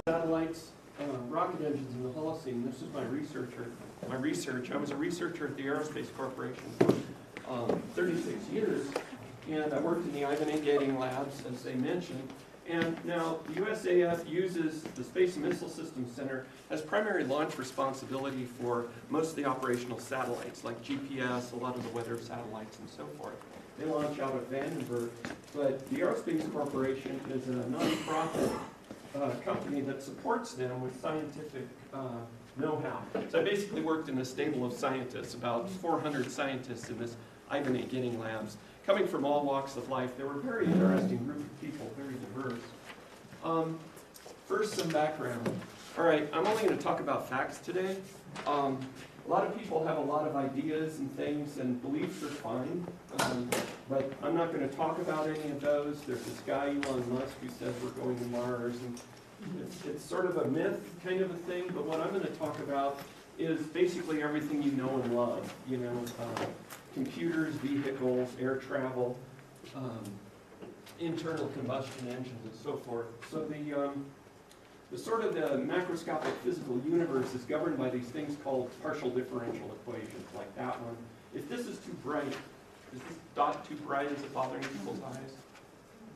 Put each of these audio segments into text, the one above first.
Satellites, rocket engines in the Holocene. This is my research. I was a researcher at the Aerospace Corporation for 36 years, and I worked in the Ivan A. Gating labs, as they mentioned. And now the USAF uses the Space and Missile Systems Center as primary launch responsibility for most of the operational satellites, like GPS, a lot of the weather satellites, and so forth. They launch out of Vandenberg, but the Aerospace Corporation is a nonprofit company that supports them with scientific know-how. So I basically worked in a stable of scientists, about 400 scientists in this Ivan A. Gating labs, coming from all walks of life. They were a very interesting group of people, very diverse. First, some background. All right, I'm only going to talk about facts today. A lot of people have a lot of ideas and things, and beliefs are fine, but I'm not going to talk about any of those. There's this guy, Elon Musk, who says we're going to Mars, and it's sort of a myth kind of a thing, but what I'm going to talk about is basically everything you know and love. You know, computers, vehicles, air travel, internal combustion engines, and so forth. So the sort of the macroscopic physical universe is governed by these things called partial differential equations, like that one. If this is too bright, is this dot too bright? Is it bothering people's eyes?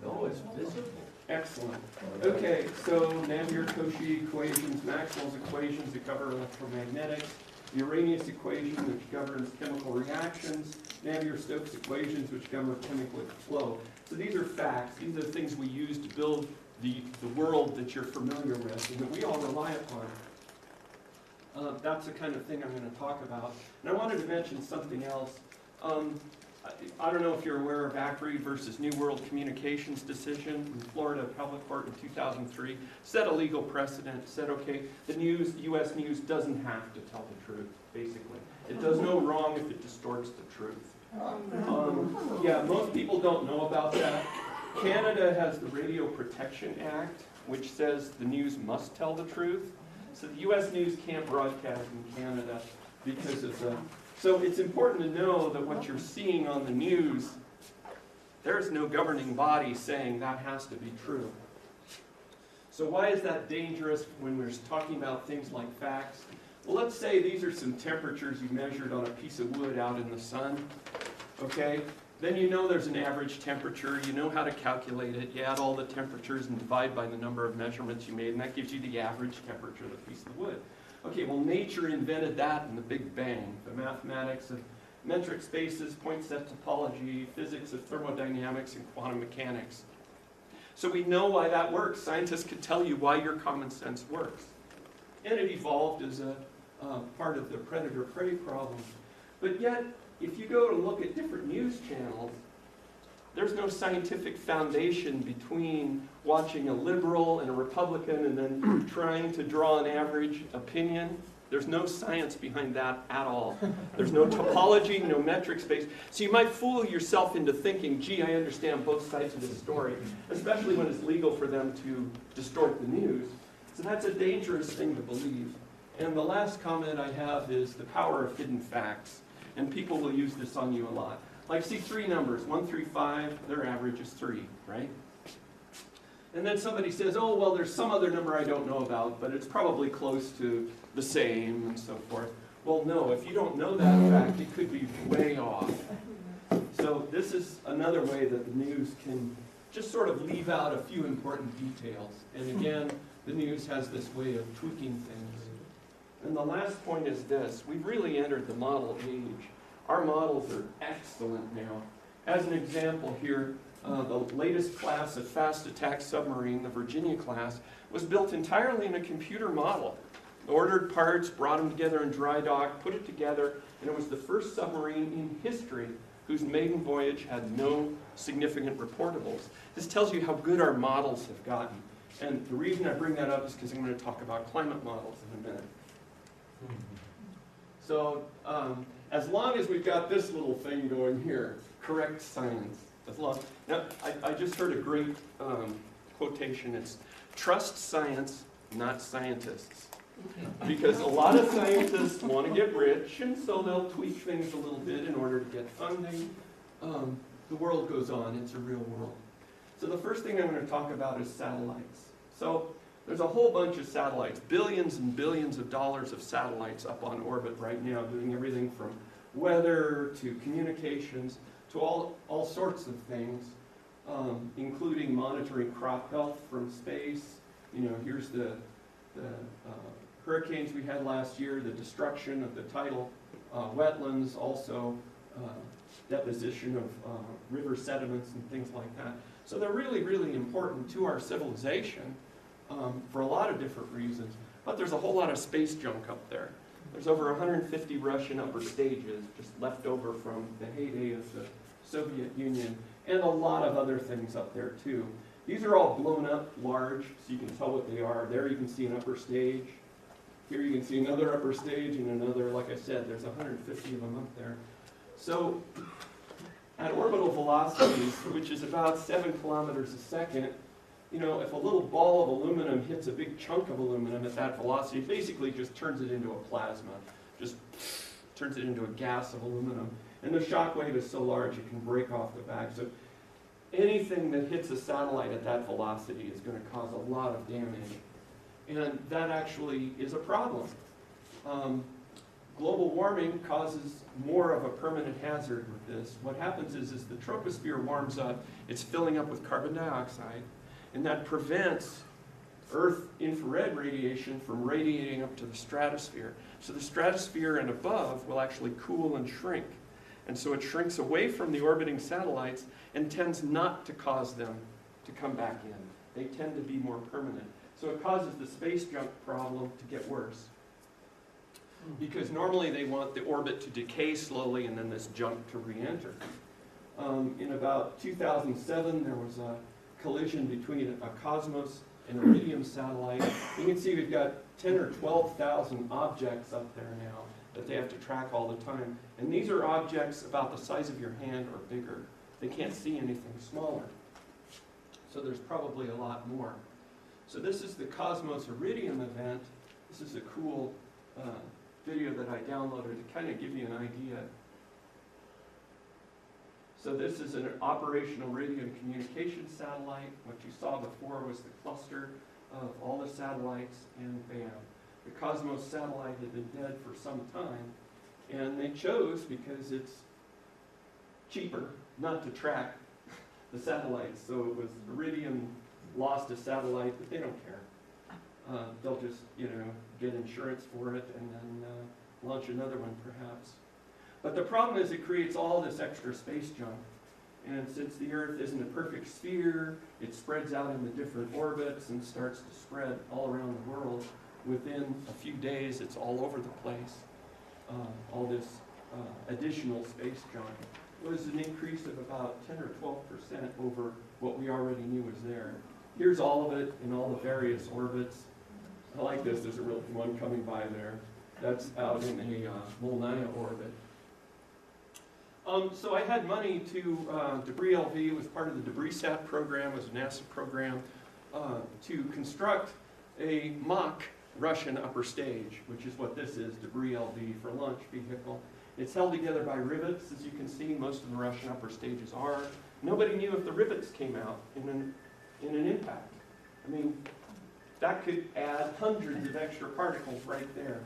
No, it's visible. Excellent. Okay, so Navier-Cauchy equations, Maxwell's equations that cover electromagnetics, the Arrhenius equation, which governs chemical reactions, Navier-Stokes equations, which govern chemical flow. So these are facts. These are things we use to build the world that you're familiar with and that we all rely upon. That's the kind of thing I'm going to talk about. And I wanted to mention something else. I don't know if you're aware of ACRI versus New World Communications decision in Florida Appellate Court in 2003. Set a legal precedent, said, okay, the news, U.S. news doesn't have to tell the truth, basically. It does no wrong if it distorts the truth. Yeah, most people don't know about that. Canada has the Radio Protection Act, which says the news must tell the truth. So the U.S. news can't broadcast in Canada because of the... So it's important to know that what you're seeing on the news, there's no governing body saying that has to be true. So why is that dangerous when we're talking about things like facts? Well, let's say these are some temperatures you measured on a piece of wood out in the sun. Okay? Then you know there's an average temperature. You know how to calculate it. You add all the temperatures and divide by the number of measurements you made, and that gives you the average temperature of the piece of wood. Okay, well, nature invented that in the Big Bang. The mathematics of metric spaces, point set topology, physics of thermodynamics, and quantum mechanics. So we know why that works. Scientists can tell you why your common sense works. And it evolved as a part of the predator-prey problem. But yet, if you go to look at different news channels, there's no scientific foundation between watching a liberal and a Republican and then trying to draw an average opinion. There's no science behind that at all. There's no topology, no metric space. So you might fool yourself into thinking, gee, I understand both sides of this story, especially when it's legal for them to distort the news. So that's a dangerous thing to believe. And the last comment I have is the power of hidden facts. And people will use this on you a lot. Like, see three numbers, 1 through 5, their average is 3, right? And then somebody says, oh, well, there's some other number I don't know about, but it's probably close to the same, and so forth. Well, no, if you don't know that fact, it could be way off. So this is another way that the news can just sort of leave out a few important details. And again, the news has this way of tweaking things. And the last point is this. We've really entered the model age. Our models are excellent now. As an example here, the latest class of fast attack submarine, the Virginia class, was built entirely in a computer model. Ordered parts, brought them together in dry dock, put it together, and it was the first submarine in history whose maiden voyage had no significant reportables. This tells you how good our models have gotten. And the reason I bring that up is because I'm going to talk about climate models in a minute. So, as long as we've got this little thing going here, correct science. Now, I just heard a great quotation. It's, trust science, not scientists. Because a lot of scientists want to get rich, and so they'll tweak things a little bit in order to get funding. The world goes on. It's a real world. So the first thing I'm going to talk about is satellites. So There's a whole bunch of satellites, billions and billions of dollars of satellites up on orbit right now, doing everything from weather to communications to all sorts of things, including monitoring crop health from space. You know, here's the hurricanes we had last year, the destruction of the tidal wetlands, also deposition of river sediments and things like that. So they're really, really important to our civilization for a lot of different reasons. But there's a whole lot of space junk up there. There's over 150 Russian upper stages just left over from the heyday of the Soviet Union, and a lot of other things up there too. These are all blown up large, so you can tell what they are. There you can see an upper stage. Here you can see another upper stage and another. Like I said, there's 150 of them up there. So at orbital velocities, which is about 7 kilometers a second, you know, if a little ball of aluminum hits a big chunk of aluminum at that velocity, it basically just turns it into a plasma, just turns it into a gas of aluminum. And the shock wave is so large it can break off the back. So anything that hits a satellite at that velocity is going to cause a lot of damage. And that actually is a problem. Global warming causes more of a permanent hazard with this. What happens is the troposphere warms up, it's filling up with carbon dioxide, and that prevents Earth infrared radiation from radiating up to the stratosphere. So the stratosphere and above will actually cool and shrink. And so it shrinks away from the orbiting satellites and tends not to cause them to come back in. They tend to be more permanent. So it causes the space junk problem to get worse. Because normally they want the orbit to decay slowly and then this junk to re-enter. In about 2007, there was a collision between a Cosmos and Iridium satellite. You can see we've got 10 or 12,000 objects up there now that they have to track all the time. And these are objects about the size of your hand or bigger. They can't see anything smaller. So there's probably a lot more. So this is the Cosmos Iridium event. This is a cool video that I downloaded to kind of give you an idea. So this is an operational radio and communication satellite. What you saw before was the cluster of all the satellites, and bam. The Cosmos satellite had been dead for some time, and they chose, because it's cheaper, not to track the satellites. So it was Iridium lost a satellite, but they don't care. They'll just, you know, get insurance for it and then launch another one perhaps. But the problem is it creates all this extra space junk. And since the Earth isn't a perfect sphere, it spreads out into different orbits and starts to spread all around the world. Within a few days, it's all over the place. All this additional space junk was an increase of about 10 or 12% over what we already knew was there. Here's all of it in all the various orbits. I like this. There's a real one coming by there. That's out in a Molniya orbit. So I had money to, Debris LV was part of the DebrisSat program, it was a NASA program, to construct a mock Russian upper stage, which is what this is, Debris LV for launch vehicle. It's held together by rivets, as you can see, most of the Russian upper stages are. Nobody knew if the rivets came out in an impact. I mean, that could add hundreds of extra particles right there.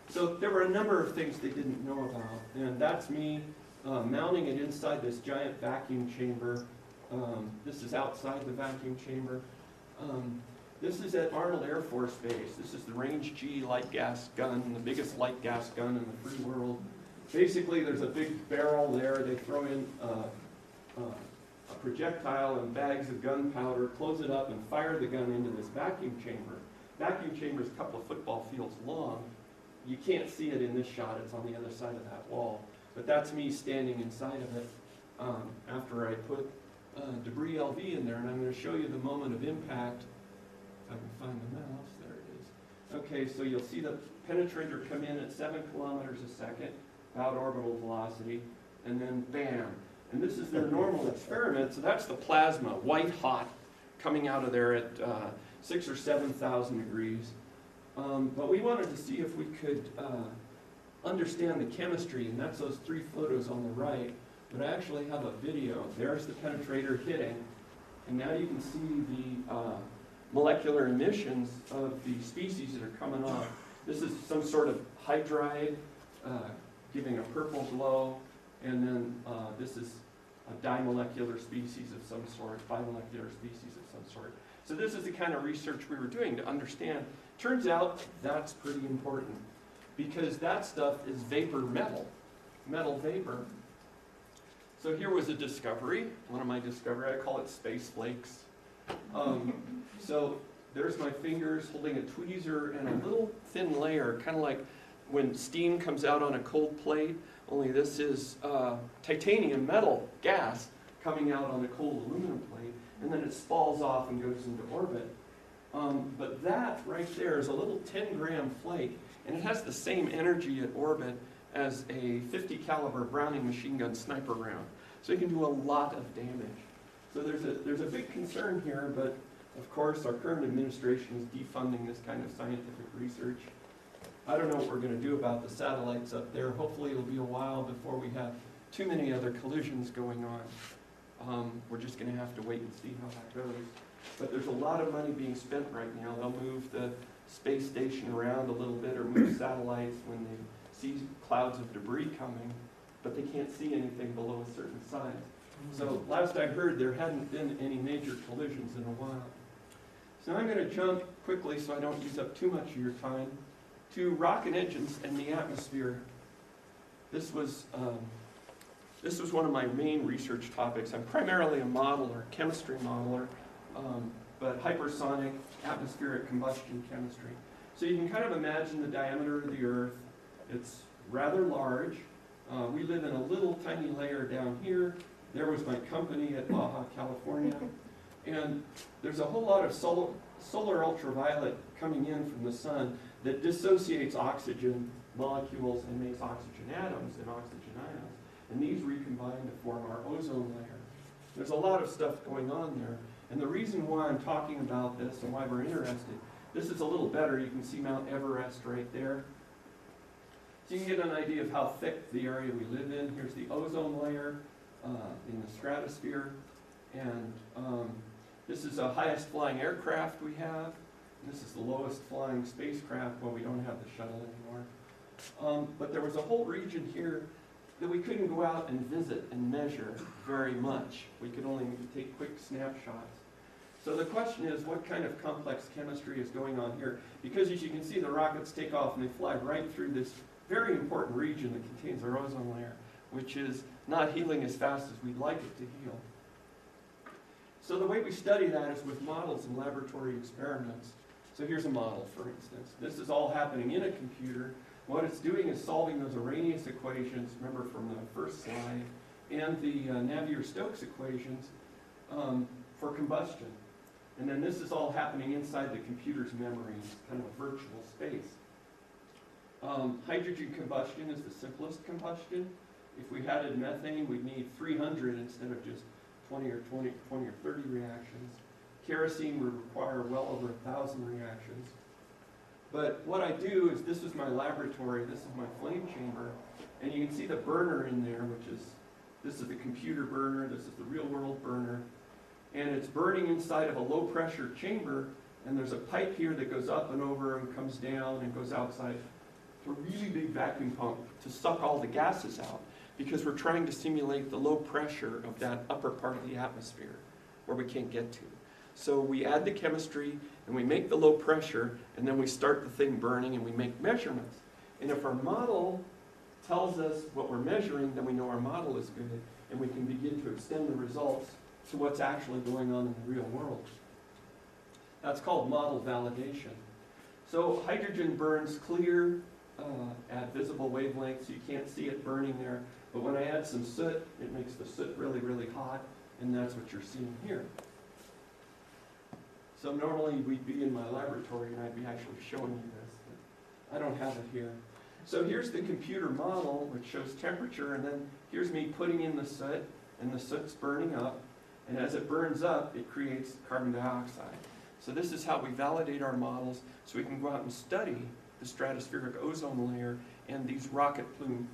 So there were a number of things they didn't know about, and that's me mounting it inside this giant vacuum chamber. This is outside the vacuum chamber. This is at Arnold Air Force Base. This is the Range G light gas gun, the biggest light gas gun in the free world. Basically, there's a big barrel there. They throw in a projectile and bags of gunpowder, close it up, and fire the gun into this vacuum chamber. Vacuum chamber is a couple of football fields long. You can't see it in this shot. It's on the other side of that wall. But that's me standing inside of it after I put Debris LV in there, and I'm going to show you the moment of impact. If I can find the mouse, there it is. Okay, so you'll see the penetrator come in at 7 kilometers a second, about orbital velocity, and then bam. And this is their normal experiment, so that's the plasma, white hot, coming out of there at 6,000 or 7,000 degrees. But we wanted to see if we could understand the chemistry, and that's those 3 photos on the right. But I actually have a video. There's the penetrator hitting, and now you can see the molecular emissions of the species that are coming off. This is some sort of hydride giving a purple glow, and then this is a dimolecular species of some sort, bimolecular species of some sort. So this is the kind of research we were doing to understand. Turns out that's pretty important, because that stuff is vapor metal vapor. So here was a discovery, one of my discoveries. I call it space flakes. So there's my fingers holding a tweezer and a little thin layer, kind of like when steam comes out on a cold plate, only this is titanium metal gas coming out on a cold aluminum plate, and then it falls off and goes into orbit. But that right there is a little 10-gram flake, and it has the same energy at orbit as a 50 caliber Browning machine gun sniper round. So you can do a lot of damage. So there's a big concern here, but of course our current administration is defunding this kind of scientific research. I don't know what we're going to do about the satellites up there. Hopefully it'll be a while before we have too many other collisions going on. We're just going to have to wait and see how that goes. But there's a lot of money being spent right now. They'll move the space station around a little bit or move satellites when they see clouds of debris coming, but they can't see anything below a certain size. So last I heard, there hadn't been any major collisions in a while. So I'm going to jump quickly so I don't use up too much of your time to rocket engines and the atmosphere. This was one of my main research topics. I'm primarily a modeler, chemistry modeler, but hypersonic atmospheric combustion chemistry. So you can kind of imagine the diameter of the Earth. It's rather large. We live in a little tiny layer down here. There was my company at Baja, California. And there's a whole lot of solar ultraviolet coming in from the sun that dissociates oxygen molecules and makes oxygen atoms and oxygen ions. And these recombine to form our ozone layer. There's a lot of stuff going on there. And the reason why I'm talking about this and why we're interested, this is a little better. You can see Mount Everest right there. So you can get an idea of how thick the area we live in. Here's the ozone layer in the stratosphere. And this is the highest flying aircraft we have. This is the lowest flying spacecraft. Well, we don't have the shuttle anymore. But there was a whole region here that we couldn't go out and visit and measure very much. We could only take quick snapshots. So the question is, what kind of complex chemistry is going on here? Because as you can see, the rockets take off and they fly right through this very important region that contains our ozone layer, which is not healing as fast as we'd like it to heal. So the way we study that is with models and laboratory experiments. So here's a model, for instance. This is all happening in a computer. What it's doing is solving those Arrhenius equations, remember from the first slide, and the Navier-Stokes equations for combustion. And then this is all happening inside the computer's memory, kind of a virtual space. Hydrogen combustion is the simplest combustion. If we had methane, we'd need 300 instead of just 20 or 30 reactions. Kerosene would require well over 1,000 reactions. But what I do is, this is my laboratory, this is my flame chamber, and you can see the burner in there, this is the computer burner, this is the real world burner, and it's burning inside of a low pressure chamber, and there's a pipe here that goes up and over and comes down and goes outside to a really big vacuum pump to suck all the gases out, because we're trying to simulate the low pressure of that upper part of the atmosphere where we can't get to. So we add the chemistry and we make the low pressure, and then we start the thing burning and we make measurements. And if our model tells us what we're measuring, then we know our model is good, and we can begin to extend the results to what's actually going on in the real world. That's called model validation. So hydrogen burns clear at visible wavelengths. You can't see it burning there. But when I add some soot, it makes the soot really, really hot, and that's what you're seeing here. So normally we'd be in my laboratory and I'd be actually showing you this, but I don't have it here. So here's the computer model, which shows temperature, and then here's me putting in the soot, and the soot's burning up, and as it burns up, it creates carbon dioxide. So this is how we validate our models, so we can go out and study the stratospheric ozone layer and these rocket plume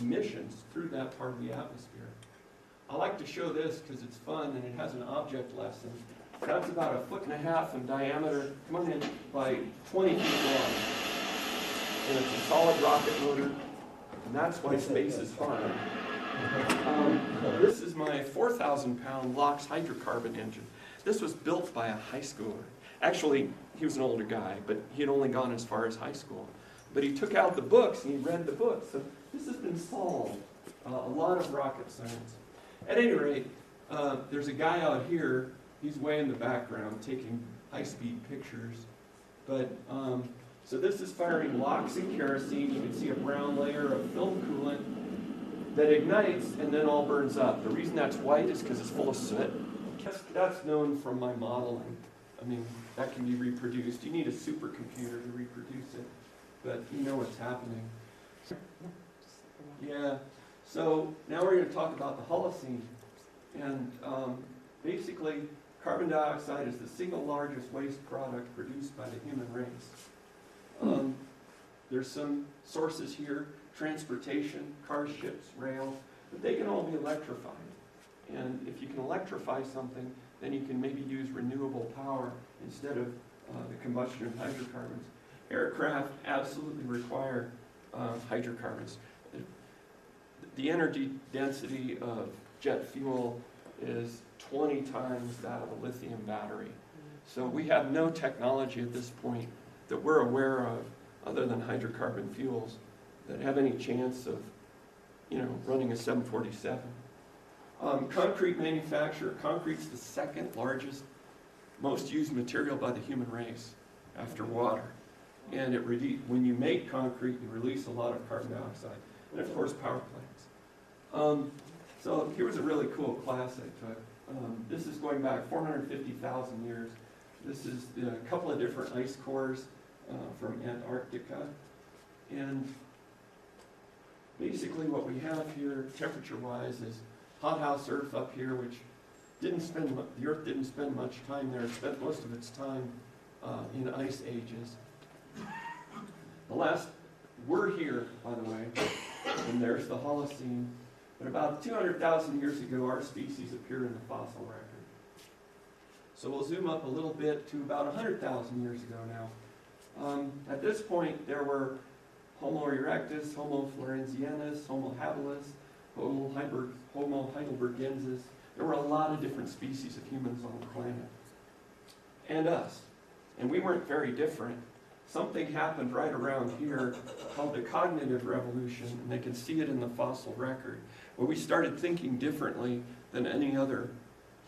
emissions through that part of the atmosphere. I like to show this because it's fun and it has an object lesson. That's about 1.5 feet in diameter, come on in, by 20 feet long. And it's a solid rocket motor, and that's why space is fun. This is my 4,000-pound LOX hydrocarbon engine. This was built by a high schooler. Actually, he was an older guy, but he had only gone as far as high school. But he took out the books and he read the books. So this has been solved. A lot of rocket science. At any rate, there's a guy out here. He's way in the background taking high-speed pictures. But so this is firing LOX and kerosene. You can see a brown layer of film coolant that ignites and then all burns up. The reason that's white is because it's full of soot. That's known from my modeling. I mean, that can be reproduced. You need a supercomputer to reproduce it, but you know what's happening. Yeah, so now we're going to talk about the Holocene. And basically, carbon dioxide is the single largest waste product produced by the human race. There's some sources here: transportation, cars, ships, rail, but they can all be electrified. And if you can electrify something, then you can maybe use renewable power instead of the combustion of hydrocarbons. Aircraft absolutely require hydrocarbons. The energy density of jet fuel is 20 times that of a lithium battery. So we have no technology at this point that we're aware of, other than hydrocarbon fuels, that have any chance of, running a 747. Concrete manufacture. Concrete's the second largest, most used material by the human race after water. And when you make concrete, you release a lot of carbon dioxide. And of course, power plants. So here's a really cool class I took. This is going back 450,000 years. This is a couple of different ice cores from Antarctica. And basically what we have here, temperature-wise, is hothouse Earth up here, which the Earth didn't spend much time there. It spent most of its time in ice ages. We're here, by the way, and there's the Holocene. But about 200,000 years ago, our species appeared in the fossil record. So we'll zoom up a little bit to about 100,000 years ago now. At this point, there were Homo erectus, Homo florenziensis, Homo habilis, Homo heidelbergensis. There were a lot of different species of humans on the planet. And us. And we weren't very different. Something happened right around here called the cognitive revolution, and they can see it in the fossil record, where we started thinking differently than any other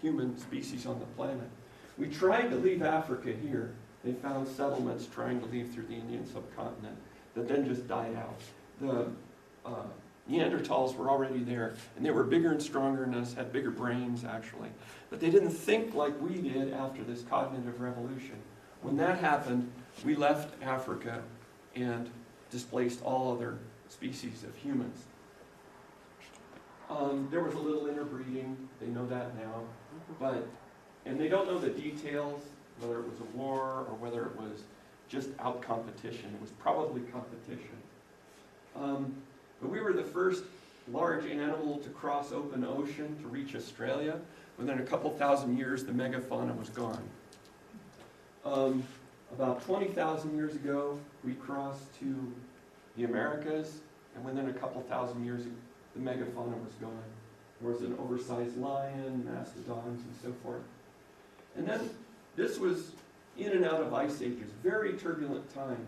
human species on the planet. We tried to leave Africa here. They found settlements trying to leave through the Indian subcontinent that then just died out. The Neanderthals were already there, and they were bigger and stronger than us, had bigger brains actually. But they didn't think like we did after this cognitive revolution. When that happened, we left Africa and displaced all other species of humans. There was a little interbreeding, they know that now, and they don't know the details, whether it was a war or whether it was just out competition. It was probably competition. But we were the first large animal to cross open ocean to reach Australia. Within a couple thousand years, the megafauna was gone. About 20,000 years ago, we crossed to the Americas, and within a couple thousand years, the megafauna was gone. There was an oversized lion, mastodons, and so forth. And then this was in and out of ice ages, very turbulent time.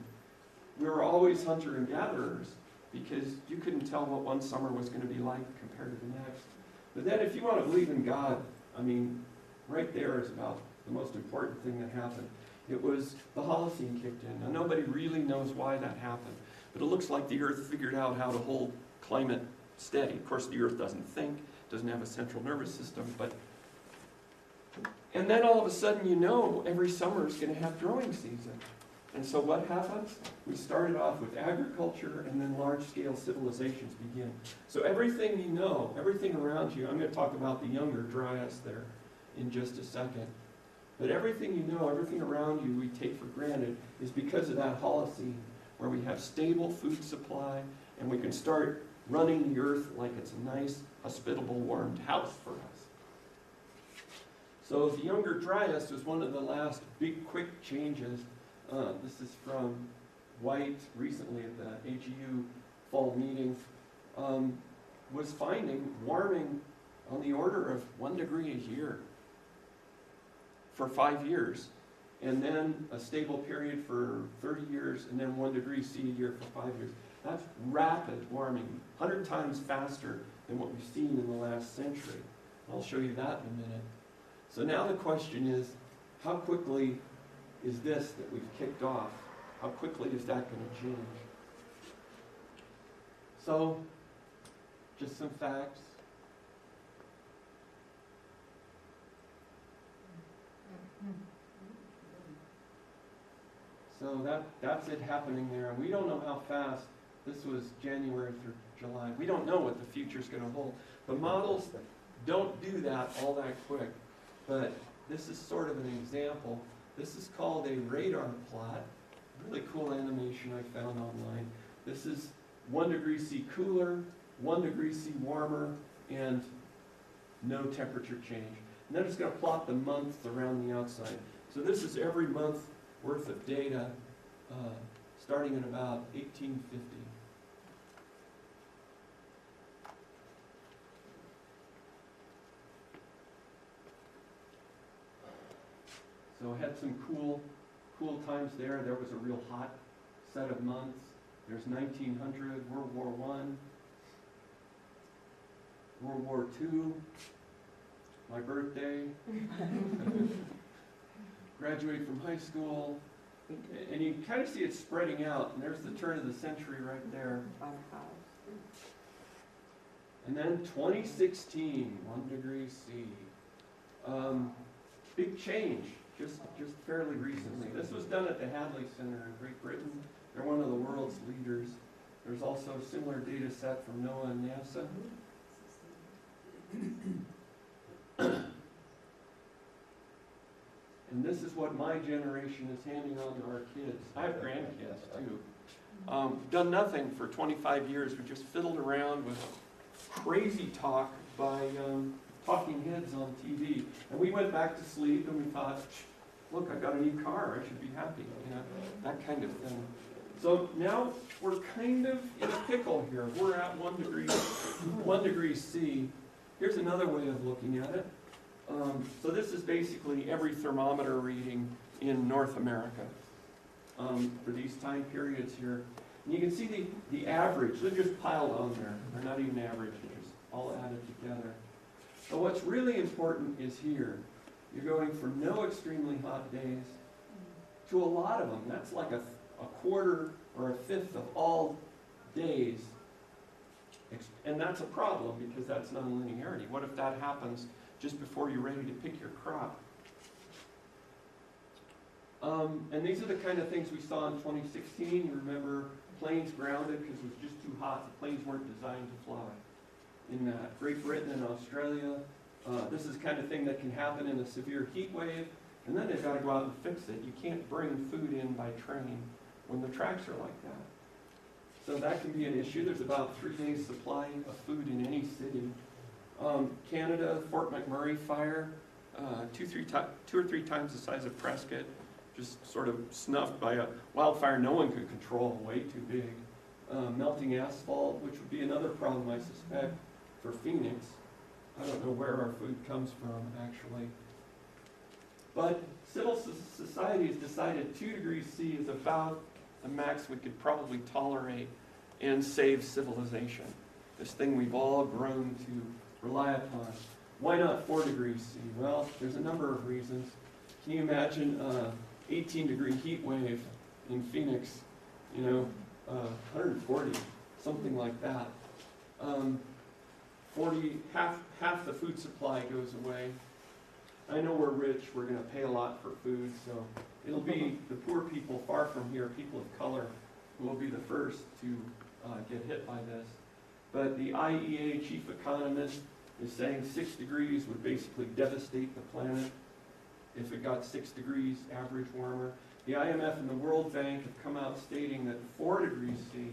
We were always hunter and gatherers because you couldn't tell what one summer was going to be like compared to the next. But then if you want to believe in God, I mean, right there is about the most important thing that happened. It was the Holocene kicked in. Now nobody really knows why that happened, but it looks like the Earth figured out how to hold climate steady. Of course, the Earth doesn't think, doesn't have a central nervous system, and then all of a sudden, every summer is going to have growing season. And so what happens? We started off with agriculture, and then large-scale civilizations begin. So everything you know, everything around you, I'm going to talk about the younger Dryas there in just a second. But everything you know, everything around you we take for granted is because of that Holocene, where we have stable food supply, and we can start running the Earth like it's a nice, hospitable, warmed house for us. So the Younger Dryas was one of the last big quick changes. This is from White recently at the AGU fall meeting. Was finding warming on the order of 1 degree a year for 5 years, and then a stable period for 30 years, and then 1 degree C a year for 5 years. That's rapid warming, 100 times faster than what we've seen in the last century. I'll show you that in a minute. So now the question is, how quickly is this that we've kicked off? How quickly is that going to change? So, just some facts. So that's it happening there. And we don't know how fast. This was January through July. We don't know what the future's going to hold. The models don't do that all that quick. But this is sort of an example. This is called a radar plot. Really cool animation I found online. This is 1 degree C cooler, 1 degree C warmer, and no temperature change. And then it's going to plot the months around the outside. So this is every month worth of data starting in about 1850. So I had some cool times there. There was a real hot set of months. There's 1900, World War I, World War II, my birthday, graduate from high school, and you kind of see it spreading out, and there's the turn of the century right there. And then 2016, 1 degree C. Big change, just fairly recently. This was done at the Hadley Center in Great Britain. They're one of the world's leaders. There's also a similar data set from NOAA and NASA. And this is what my generation is handing on to our kids. I have grandkids too. Done nothing for 25 years. We just fiddled around with crazy talk by talking heads on TV. And we went back to sleep and we thought, look, I got a new car. I should be happy. You know, that kind of thing. So now we're kind of in a pickle here. We're at 1 degree C. Here's another way of looking at it. So this is basically every thermometer reading in North America for these time periods here. And you can see the average. They're just piled on there. They're not even average. They're just all added together. So what's really important is here. You're going from no extremely hot days to a lot of them. That's like a quarter or a fifth of all days. And that's a problem because that's nonlinearity. What if that happens just before you're ready to pick your crop? And these are the kind of things we saw in 2016. You remember planes grounded because it was just too hot. The planes weren't designed to fly. In Great Britain and Australia, this is the kind of thing that can happen in a severe heat wave. And then they've got to go out and fix it. You can't bring food in by train when the tracks are like that. So that can be an issue. There's about 3 days supply of food in any city. Canada, Fort McMurray fire, 2 or 3 times the size of Prescott, just sort of snuffed by a wildfire no one could control, way too big. Melting asphalt, which would be another problem, I suspect, for Phoenix. I don't know where our food comes from, actually. But civil society has decided 2 degrees C is about the max we could probably tolerate and save civilization. This thing we've all grown to rely upon. Why not 4 degrees C? Well, there's a number of reasons. Can you imagine an 18-degree heat wave in Phoenix? You know, 140, something like that. Half the food supply goes away. I know we're rich, we're going to pay a lot for food, so it'll be the poor people far from here, people of color, who will be the first to get hit by this. But the IEA chief economist is saying 6 degrees would basically devastate the planet if it got 6 degrees average warmer. The IMF and the World Bank have come out stating that 4 degrees C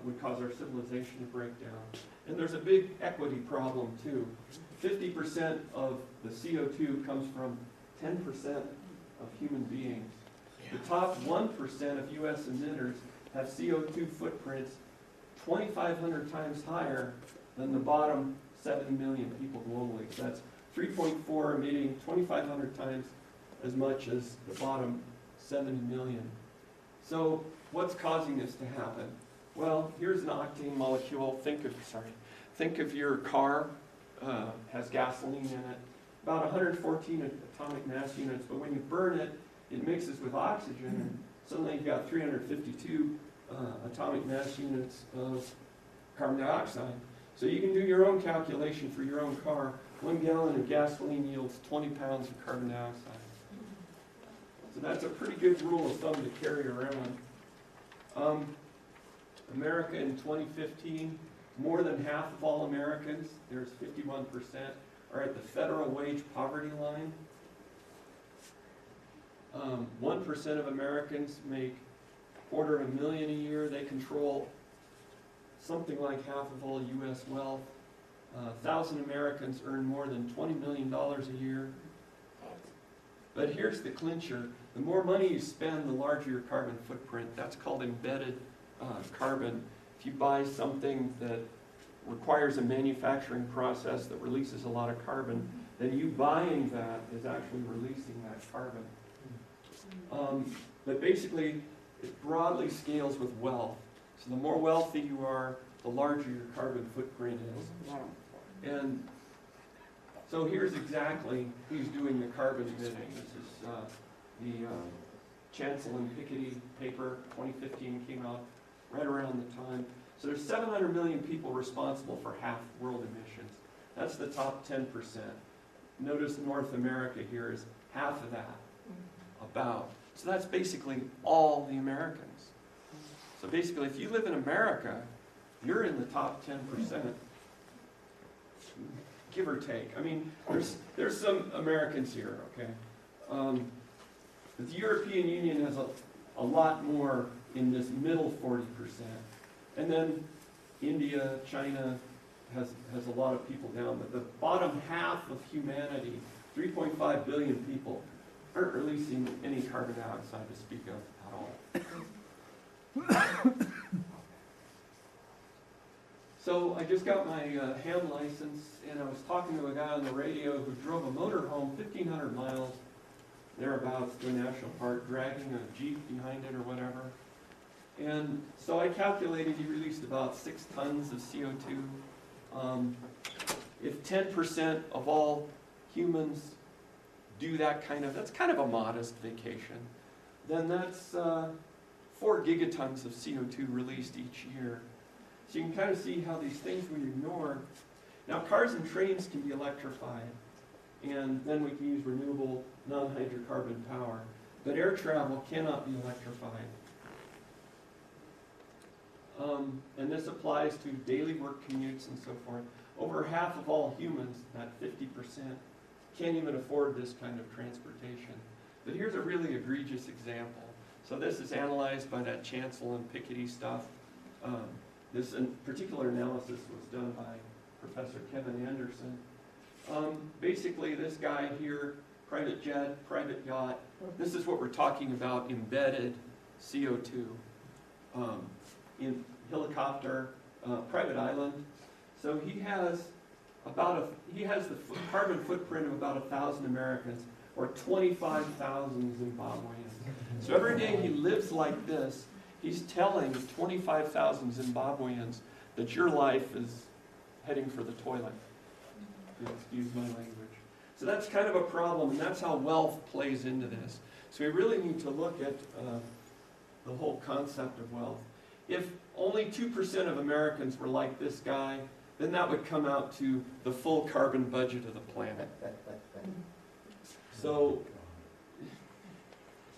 would cause our civilization to break down. And there's a big equity problem too. 50% of the CO2 comes from 10% of human beings. The top 1% of US emitters have CO2 footprints 2,500 times higher than the bottom 7 million people globally. So that's 3.4 emitting 2,500 times as much as the bottom 7 million. So what's causing this to happen? Well, here's an octane molecule. Think of your car, has gasoline in it, about 114 atomic mass units, but when you burn it, it mixes with oxygen, and suddenly you've got 352 atomic mass units of carbon dioxide. So you can do your own calculation for your own car. 1 gallon of gasoline yields 20 pounds of carbon dioxide. So that's a pretty good rule of thumb to carry around. America in 2015, more than half of all Americans, there's 51%, are at the federal wage poverty line. 1% of Americans make $250,000 a year. They control something like half of all U.S. wealth. 1,000 Americans earn more than $20 million a year. But here's the clincher. The more money you spend, the larger your carbon footprint. That's called embedded carbon. If you buy something that requires a manufacturing process that releases a lot of carbon, then you buying that is actually releasing that carbon. But basically, it broadly scales with wealth. So the more wealthy you are, the larger your carbon footprint is. And so here's exactly who's doing the carbon bidding. This is the Chancellor and Piketty paper, 2015, came out right around the time. So there's 700 million people responsible for half world emissions. That's the top 10%. Notice North America here is half of that, about. So that's basically all the Americans. So basically, if you live in America, you're in the top 10%, give or take. I mean, there's some Americans here, okay? The European Union has a lot more in this middle 40%. And then India, China has a lot of people down. But the bottom half of humanity, 3.5 billion people, aren't releasing any carbon dioxide to speak of at all. So I just got my ham license, and I was talking to a guy on the radio who drove a motorhome 1,500 miles, thereabouts, to a national park, dragging a Jeep behind it or whatever. And so I calculated he released about 6 tons of CO2. If 10% of all humans do that that's kind of a modest vacation, then that's 4 gigatons of CO2 released each year. So you can kind of see how these things we ignore. Now cars and trains can be electrified, and then we can use renewable non-hydrocarbon power. But air travel cannot be electrified. And this applies to daily work commutes and so forth. Over half of all humans, that 50%, can't even afford this kind of transportation. But here's a really egregious example. So this is analyzed by that Chancellor and Piketty stuff. This particular analysis was done by Professor Kevin Anderson. Basically, this guy here, private jet, private yacht, this is what we're talking about, embedded CO2. In helicopter, private island. So he has the carbon footprint of about 1,000 Americans, or 25,000 Zimbabweans. So every day he lives like this, he's telling 25,000 Zimbabweans that your life is heading for the toilet. Excuse my language. So that's kind of a problem, and that's how wealth plays into this. So we really need to look at the whole concept of wealth. If only 2% of Americans were like this guy, then that would come out to the full carbon budget of the planet. So,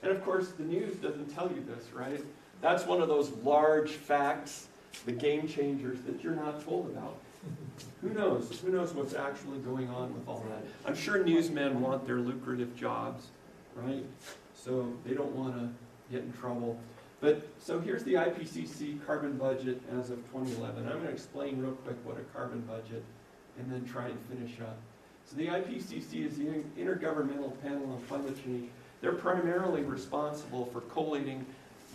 and of course the news doesn't tell you this, right? That's one of those large facts, the game changers that you're not told about. Who knows? Who knows what's actually going on with all that? I'm sure newsmen want their lucrative jobs, right? So they don't want to get in trouble. But, so here's the IPCC carbon budget as of 2011. I'm going to explain real quick what a carbon budget and then try and finish up. So the IPCC is the Intergovernmental Panel on Climate Change. They're primarily responsible for collating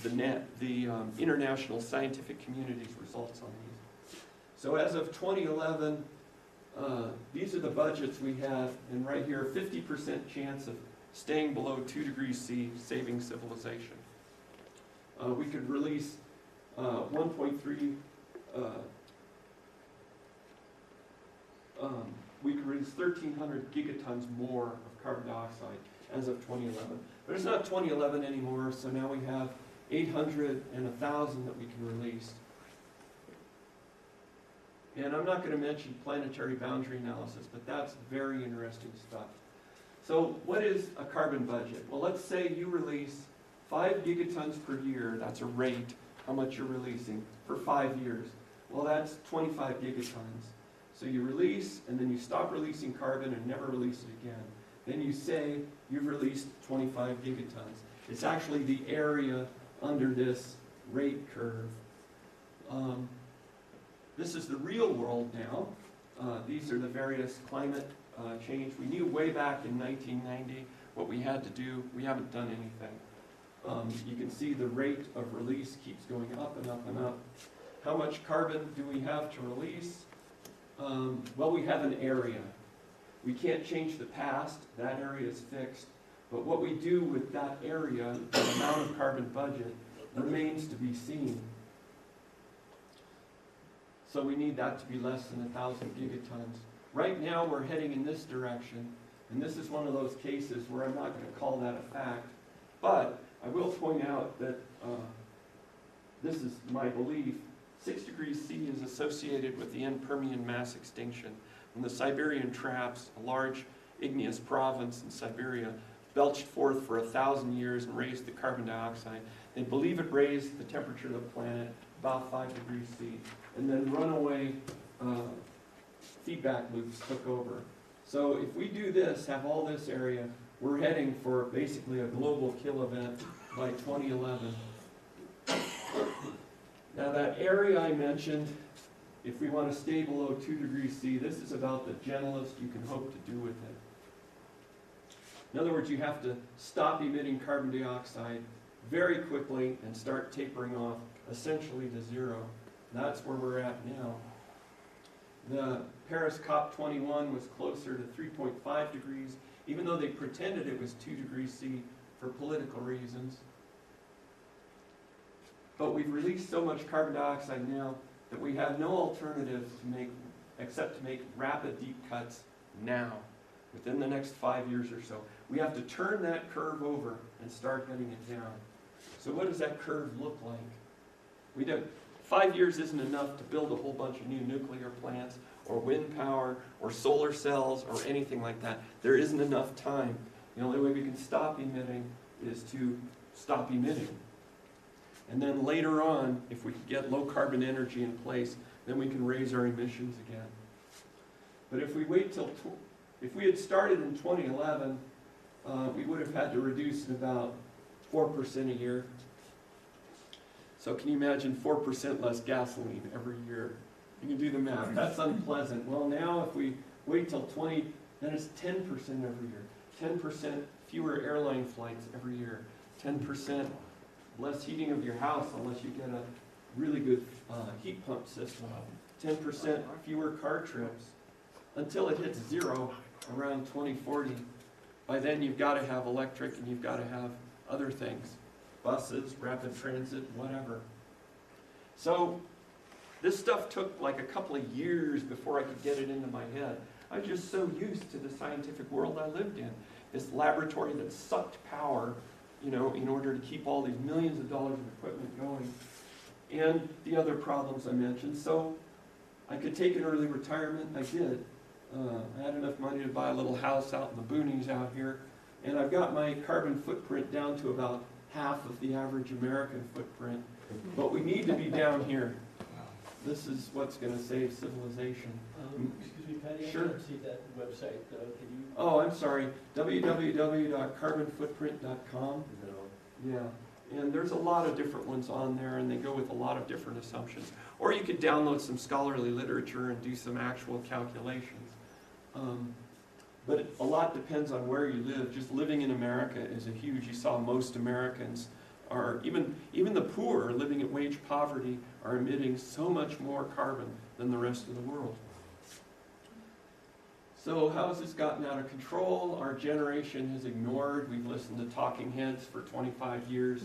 the international scientific community's results on these. So as of 2011, these are the budgets we have, and right here, 50% chance of staying below 2 degrees C, saving civilization. We could release 1.3, we could release 1,300 gigatons more of carbon dioxide as of 2011. But it's not 2011 anymore, so now we have 800 and 1,000 that we can release. And I'm not going to mention planetary boundary analysis, but that's very interesting stuff. So what is a carbon budget? Well, let's say you release 5 gigatons per year. That's a rate, how much you're releasing, for 5 years. Well, that's 25 gigatons. So you release, and then you stop releasing carbon and never release it again. Then you say you've released 25 gigatons. It's actually the area under this rate curve. This is the real world now. These are the various climate change. We knew way back in 1990 what we had to do. We haven't done anything. You can see the rate of release keeps going up and up and up. How much carbon do we have to release? Well, we have an area. We can't change the past. That area is fixed. But what we do with that area, the amount of carbon budget, remains to be seen. So we need that to be less than 1,000 gigatons. Right now we're heading in this direction, and this is one of those cases where I'm not going to call that a fact, but I will point out that this is my belief. 6 degrees C is associated with the end Permian mass extinction. When the Siberian traps, a large igneous province in Siberia, belched forth for 1,000 years and raised the carbon dioxide, they believe it raised the temperature of the planet about 5 degrees C. And then runaway feedback loops took over. So if we do this, have all this area, we're heading for basically a global kill event by 2011. Now that area I mentioned, if we want to stay below 2 degrees C, this is about the gentlest you can hope to do with it. In other words, you have to stop emitting carbon dioxide very quickly and start tapering off essentially to zero. That's where we're at now. The Paris COP21 was closer to 3.5 degrees, even though they pretended it was 2 degrees C for political reasons. But we've released so much carbon dioxide now that we have no alternative except to make rapid deep cuts now, within the next 5 years or so. We have to turn that curve over and start heading it down. So what does that curve look like? 5 years isn't enough to build a whole bunch of new nuclear plants or wind power or solar cells or anything like that. There isn't enough time. The only way we can stop emitting is to stop emitting. And then later on, if we can get low carbon energy in place, then we can raise our emissions again. But if we wait till, if we had started in 2011, we would have had to reduce it about 4% a year. So can you imagine 4% less gasoline every year? You can do the math. That's unpleasant. Well, now if we wait till 20, then it's 10% every year. 10% fewer airline flights every year. 10% less heating of your house unless you get a really good heat pump system. 10% fewer car trips until it hits zero around 2040. By then you've got to have electric and you've got to have other things. Buses, rapid transit, whatever. So this stuff took like a couple of years before I could get it into my head. I was just so used to the scientific world I lived in. This laboratory that sucked power, you know, in order to keep all these millions of dollars of equipment going. And the other problems I mentioned. So I could take an early retirement. I did. I had enough money to buy a little house out in the boonies out here. And I've got my carbon footprint down to about half of the average American footprint. But we need to be down here. This is what's going to save civilization. Excuse me, Patty, Sure. I can't see that website. Can you? Oh, I'm sorry. www.carbonfootprint.com. No. Yeah. And there's a lot of different ones on there, and they go with a lot of different assumptions. Or you could download some scholarly literature and do some actual calculations. But a lot depends on where you live. Just living in America is a huge, you saw most Americans are, even the poor living at wage poverty are emitting so much more carbon than the rest of the world. So how has this gotten out of control? Our generation has ignored. We've listened to talking heads for 25 years.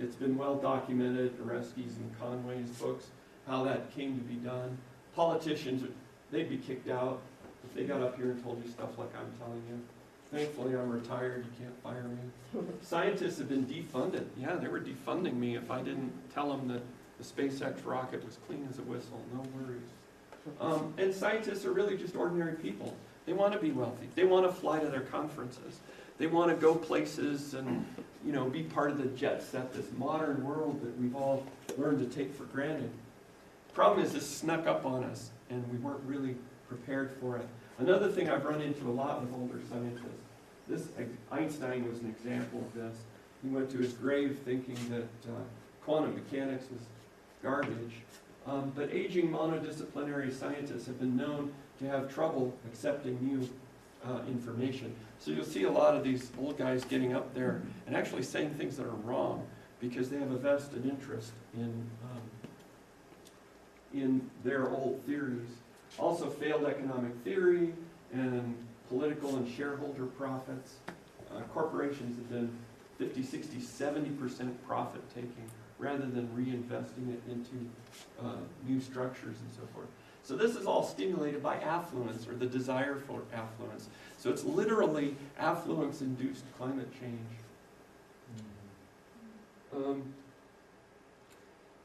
It's been well documented, Oresky's and Conway's books, how that came to be done. Politicians, they'd be kicked out if they got up here and told you stuff like I'm telling you. Thankfully, I'm retired. You can't fire me. Scientists have been defunded. Yeah, they were defunding me if I didn't tell them that the SpaceX rocket was clean as a whistle. No worries. And scientists are really just ordinary people. They want to be wealthy. They want to fly to their conferences. They want to go places and, you know, be part of the jet set, this modern world that we've all learned to take for granted. Problem is, this snuck up on us, and we weren't really prepared for it. Another thing I've run into a lot with older scientists, Einstein was an example of this. He went to his grave thinking that quantum mechanics was garbage. But aging monodisciplinary scientists have been known to have trouble accepting new information. So you'll see a lot of these old guys getting up there and actually saying things that are wrong because they have a vested interest in their old theories. Also failed economic theory and political and shareholder profits. Corporations have been 50, 60, 70% profit taking rather than reinvesting it into new structures and so forth. So this is all stimulated by affluence, or the desire for affluence. So it's literally affluence-induced climate change.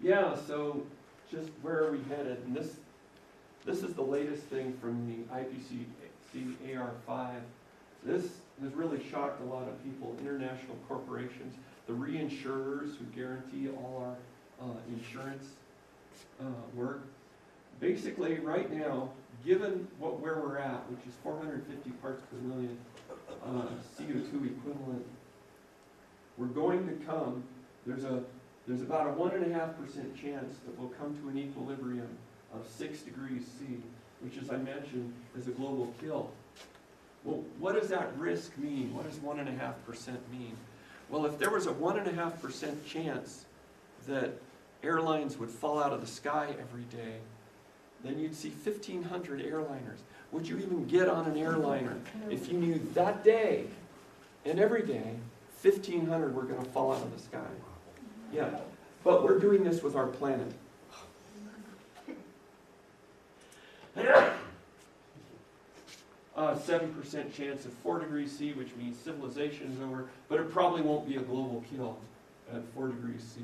Yeah, so just where are we headed? And this is the latest thing from the IPCC AR5. This has really shocked a lot of people, international corporations, the reinsurers who guarantee all our insurance work. Basically, right now, given where we're at, which is 450 parts per million CO2 equivalent, we're going to come, there's about a 1.5% chance that we'll come to an equilibrium of 6 degrees C, which, as I mentioned, is a global kill. Well, what does that risk mean? What does 1.5% mean? Well, if there was a 1.5% chance that airlines would fall out of the sky every day, then you'd see 1,500 airliners. Would you even get on an airliner if you knew that day and every day 1,500 were going to fall out of the sky? Yeah, but we're doing this with our planet. 7% chance of 4 degrees C, which means civilization is over, but it probably won't be a global kill at 4 degrees C.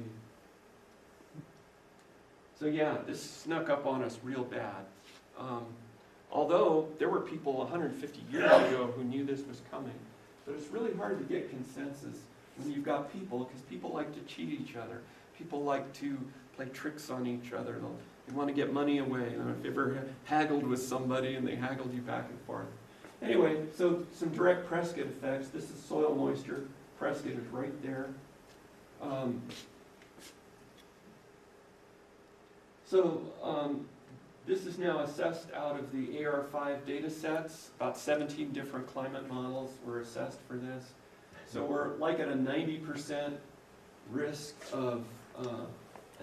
So yeah, this snuck up on us real bad. Although there were people 150 years ago who knew this was coming. But it's really hard to get consensus when you've got people, because people like to cheat each other. People like to play tricks on each other. They want to get money away. You know, if you ever haggled with somebody and they haggled you back and forth. Anyway, so some direct Prescott effects. This is soil moisture. Prescott is right there. This is now assessed out of the AR5 data sets. About 17 different climate models were assessed for this. So we're like at a 90% risk of a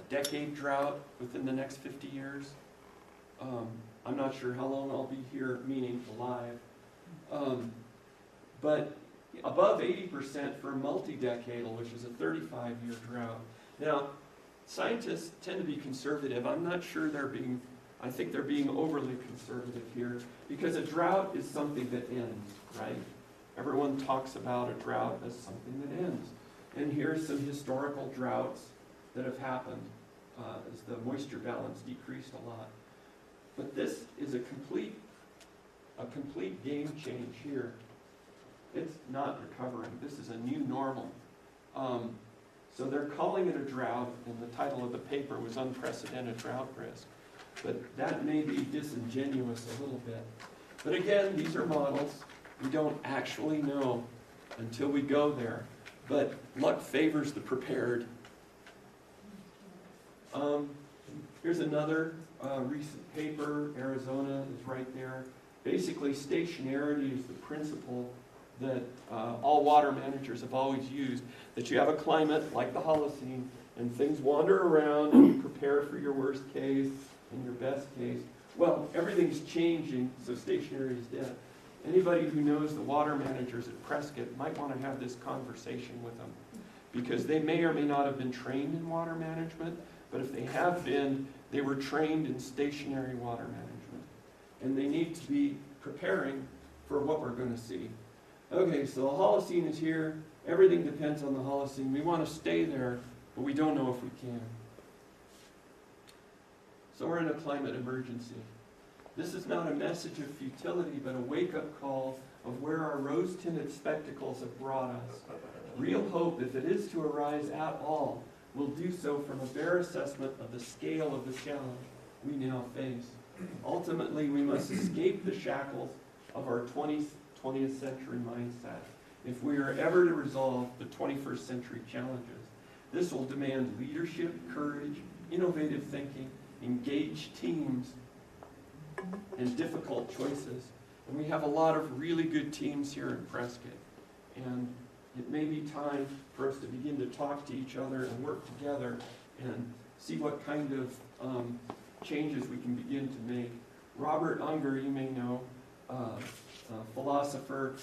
decade drought within the next 50 years. I'm not sure how long I'll be here, meaning alive. But above 80% for multi-decadal, which is a 35-year drought. Now, scientists tend to be conservative. I'm not sure I think they're being overly conservative here, because a drought is something that ends, right? Everyone talks about a drought as something that ends. And here's some historical droughts that have happened as the moisture balance decreased a lot. But this is a complete game change here. It's not recovering. This is a new normal. So they're calling it a drought, and the title of the paper was Unprecedented Drought Risk. But that may be disingenuous a little bit. But again, these are models. We don't actually know until we go there. but luck favors the prepared. Here's another recent paper. Arizona is right there. Basically, stationarity is the principle that all water managers have always used, that you have a climate like the Holocene, and things wander around, and you prepare for your worst case and your best case. Well, everything's changing, so stationary is dead. Anybody who knows the water managers at Prescott might want to have this conversation with them, because they may or may not have been trained in water management, but if they have been, they were trained in stationary water management. And they need to be preparing for what we're going to see. Okay, so the Holocene is here. Everything depends on the Holocene. We want to stay there, but we don't know if we can. So we're in a climate emergency. This is not a message of futility, but a wake-up call of where our rose-tinted spectacles have brought us. Real hope, if it is to arise at all, will do so from a bare assessment of the scale of the challenge we now face. Ultimately, we must escape the shackles of our 20th century mindset if we are ever to resolve the 21st century challenges. This will demand leadership, courage, innovative thinking, engaged teams, and difficult choices. And we have a lot of really good teams here in Prescott. And it may be time for us to begin to talk to each other and work together and see what kind of changes we can begin to make. Robert Unger, you may know, philosopher,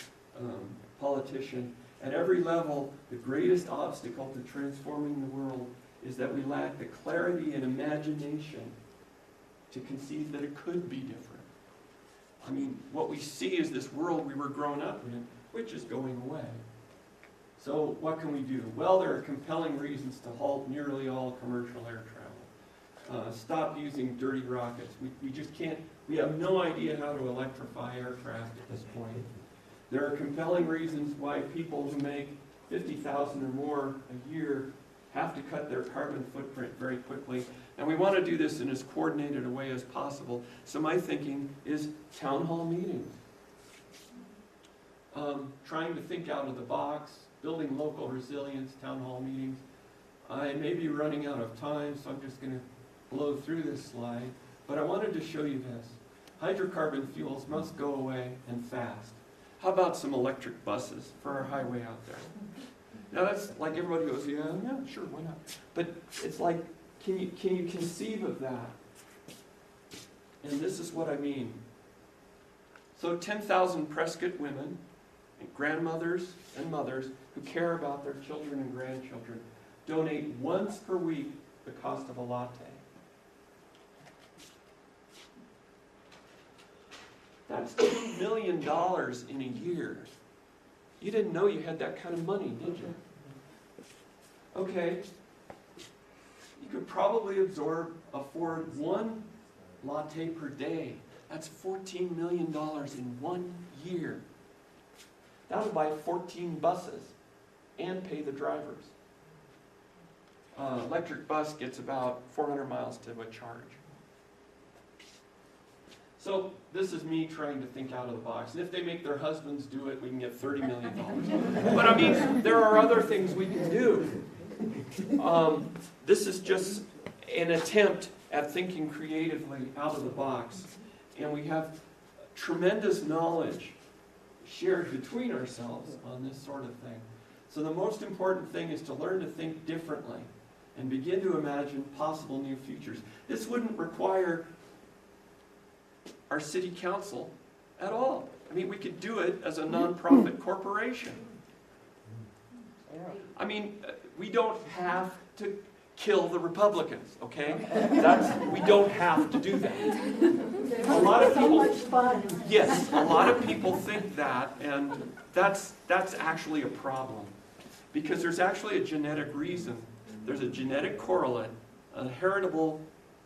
politician. At every level, the greatest obstacle to transforming the world is that we lack the clarity and imagination to conceive that it could be different. I mean, what we see is this world we were grown up in, which is going away. So what can we do? Well, there are compelling reasons to halt nearly all commercial air travel. Stop using dirty rockets. We just can't, we have no idea how to electrify aircraft at this point. There are compelling reasons why people who make $50,000 or more a year have to cut their carbon footprint very quickly. And we want to do this in as coordinated a way as possible. So my thinking is town hall meetings. Trying to think out of the box, building local resilience, town hall meetings. I may be running out of time, so I'm just going to blow through this slide. But I wanted to show you this. Hydrocarbon fuels must go away, and fast. How about some electric buses for our highway out there? Now that's like everybody goes, yeah, sure, why not? But it's like, can you conceive of that? And this is what I mean. So 10,000 Prescott women, and grandmothers and mothers who care about their children and grandchildren donate once per week the cost of a latte. That's $2 million in a year. You didn't know you had that kind of money, did you? Okay. You could probably afford one latte per day. That's $14 million in 1 year. That would buy 14 buses and pay the drivers. Electric bus gets about 400 miles to a charge. So this is me trying to think out of the box. And if they make their husbands do it, we can get $30 million. But I mean, there are other things we can do. This is just an attempt at thinking creatively out of the box. And we have tremendous knowledge shared between ourselves on this sort of thing. So the most important thing is to learn to think differently and begin to imagine possible new futures. This wouldn't require our city council at all. I mean, we could do it as a nonprofit corporation. I mean, we don't have to kill the Republicans, okay? We don't have to do that. A lot of people, yes, a lot of people think that, and that's actually a problem. Because there's actually a genetic reason. There's a genetic correlate, a heritable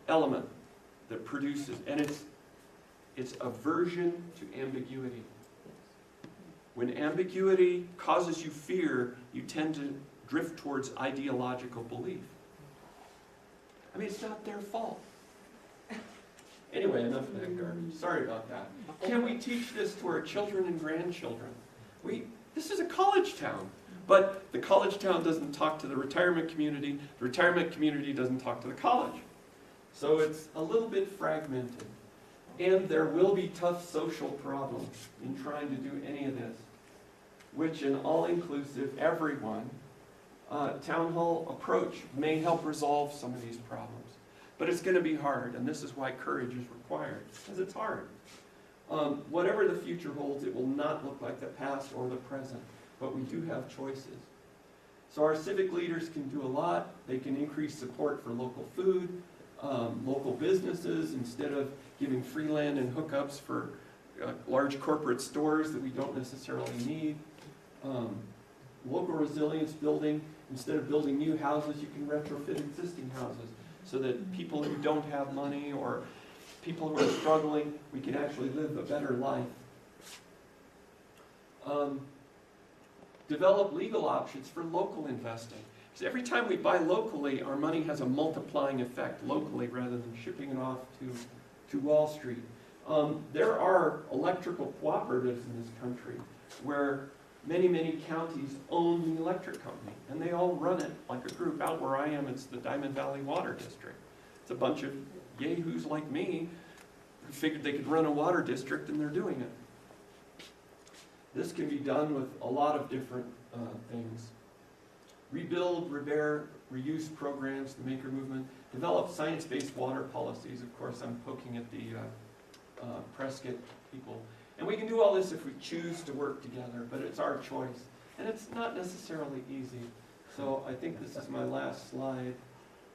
element that produces, and it's aversion to ambiguity. When ambiguity causes you fear, you tend to drift towards ideological belief. I mean, it's not their fault. Anyway, enough of that garbage. Sorry about that. Can we teach this to our children and grandchildren? This is a college town. But the college town doesn't talk to the retirement community doesn't talk to the college. So it's a little bit fragmented. And there will be tough social problems in trying to do any of this, which an all-inclusive, everyone, town hall approach may help resolve some of these problems. But it's going to be hard, and this is why courage is required, because it's hard. Whatever the future holds, it will not look like the past or the present, but we do have choices. So our civic leaders can do a lot. They can increase support for local food, local businesses, instead of giving free land and hookups for large corporate stores that we don't necessarily need. Local resilience building, instead of building new houses, you can retrofit existing houses so that people who don't have money or people who are struggling, we can actually live a better life. Develop legal options for local investing. Because every time we buy locally, our money has a multiplying effect locally rather than shipping it off to Wall Street. There are electrical cooperatives in this country where many counties own the electric company, and they all run it like a group. Out where I am, it's the Diamond Valley Water District. It's a bunch of yahoos like me who figured they could run a water district, and they're doing it. This can be done with a lot of different things. Rebuild, repair, reuse programs, the maker movement. Develop science-based water policies. Of course, I'm poking at the Prescott people. And we can do all this if we choose to work together, but it's our choice. And it's not necessarily easy. So I think this is my last slide.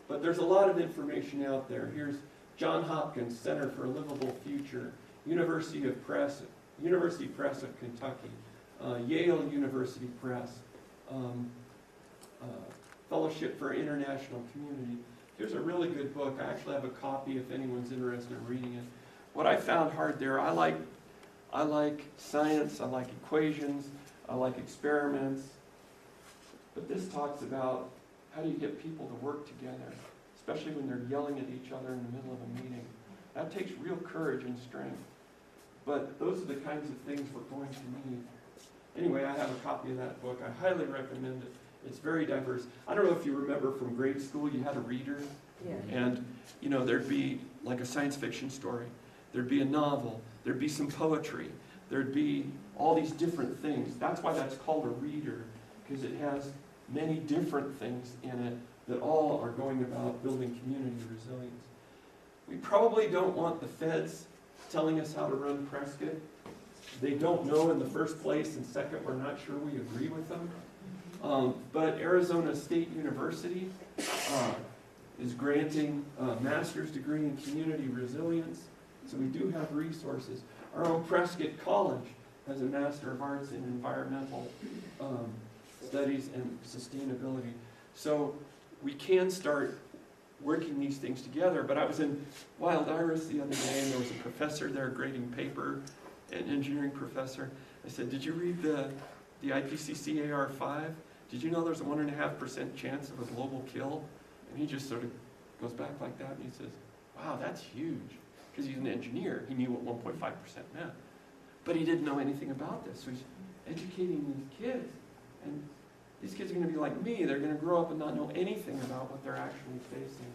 But there's a lot of information out there. Here's Johns Hopkins Center for a Livable Future, University Press of Kentucky, Yale University Press, Fellowship for International Community. Here's a really good book. I actually have a copy if anyone's interested in reading it. What I found hard there, I like science, I like equations, I like experiments, but this talks about how do you get people to work together, especially when they're yelling at each other in the middle of a meeting. That takes real courage and strength, but those are the kinds of things we're going to need. Anyway, I have a copy of that book. I highly recommend it. It's very diverse. I don't know if you remember from grade school, you had a reader, and there'd be like a science fiction story. There'd be a novel, there'd be some poetry, there'd be all these different things. That's why that's called a reader, because it has many different things in it that all are going about building community resilience. We probably don't want the feds telling us how to run Prescott. They don't know in the first place, and second, we're not sure we agree with them. But Arizona State University is granting a master's degree in community resilience. So we do have resources. Our own Prescott College has a Master of Arts in Environmental Studies and Sustainability. So we can start working these things together. But I was in Wild Iris the other day, and there was a professor there grading paper, an engineering professor. I said, did you read the IPCC AR5? Did you know there's a 1.5% chance of a global kill? And he just sort of goes back like that, and he says, wow, that's huge. Because he's an engineer, he knew what 1.5% meant. But he didn't know anything about this, so he's educating these kids. And these kids are going to be like me, they're going to grow up and not know anything about what they're actually facing.